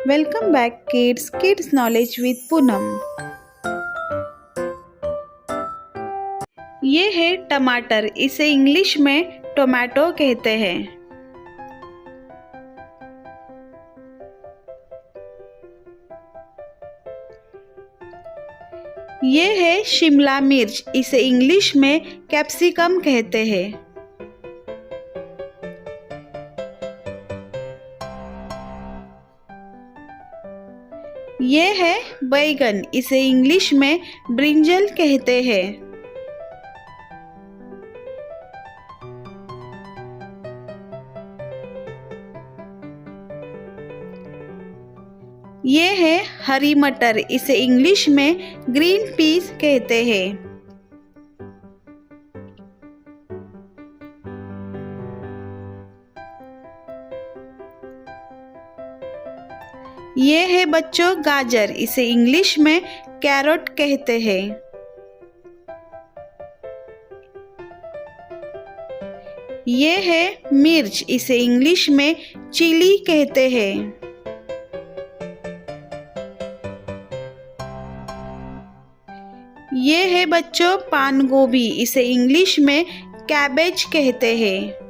Welcome back kids knowledge with Poonam. ये है टमाटर, इसे इंग्लिश में टोमेटो कहते हैं। ये है शिमला मिर्च, इसे इंग्लिश में कैप्सिकम कहते हैं। ये है बैगन, इसे इंग्लिश में ब्रिंजल कहते हैं। ये है हरी मटर, इसे इंग्लिश में ग्रीन पीस कहते हैं। ये है बच्चों गाजर, इसे इंग्लिश में कैरट कहते हैं। ये है मिर्च, इसे इंग्लिश में चिली कहते हैं। ये है बच्चों पान गोभी, इसे इंग्लिश में कैबेज कहते हैं।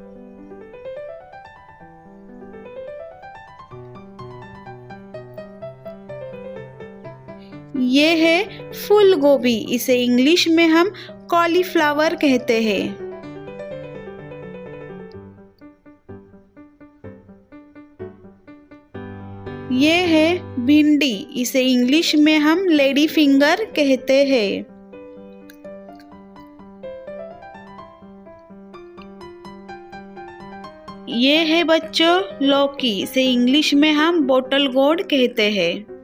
ये है फूल गोभी, इसे इंग्लिश में हम कॉलीफ्लावर कहते हैं। ये है भिंडी, इसे इंग्लिश में हम लेडी फिंगर कहते हैं। ये है बच्चों लौकी, इसे इंग्लिश में हम बोटल गोर्ड कहते हैं।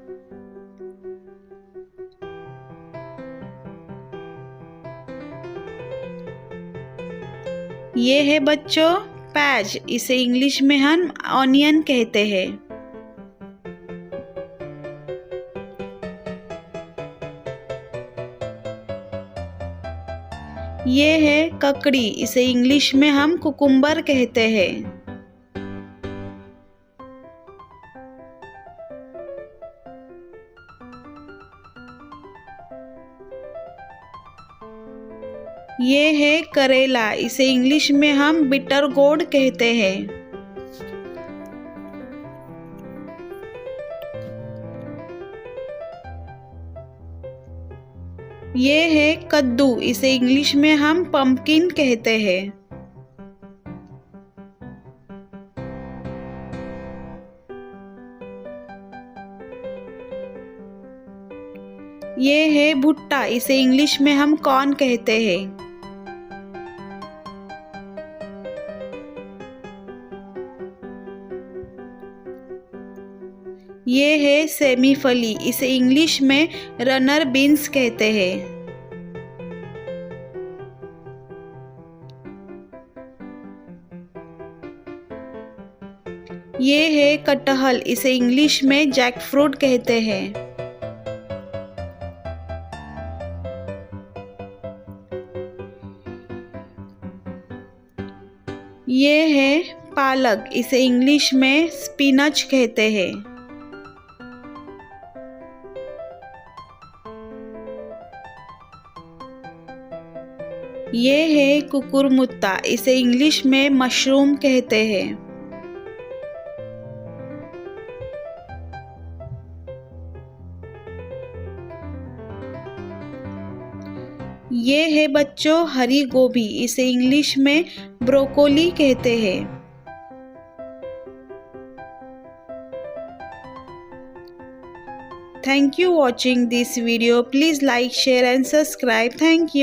ये है बच्चों प्याज, इसे इंग्लिश में हम ऑनियन कहते हैं। ये है ककड़ी, इसे इंग्लिश में हम कुकुम्बर कहते हैं। ये है करेला, इसे इंग्लिश में हम बिटर गोर्ड कहते हैं। ये है कद्दू, इसे इंग्लिश में हम पंपकिन कहते हैं। ये है भुट्टा, इसे इंग्लिश में हम कॉर्न कहते हैं। ये है सेमी फली, इसे इंग्लिश में रनर बीन्स कहते हैं। ये है कटहल, इसे इंग्लिश में जैकफ्रूट कहते हैं। ये है पालक, इसे इंग्लिश में स्पिनच कहते हैं। ये है कुकुरमुत्ता, इसे इंग्लिश में मशरूम कहते हैं। ये है बच्चों हरी गोभी, इसे इंग्लिश में ब्रोकोली कहते हैं। Thank you watching this video. Please like, share and subscribe. Thank you.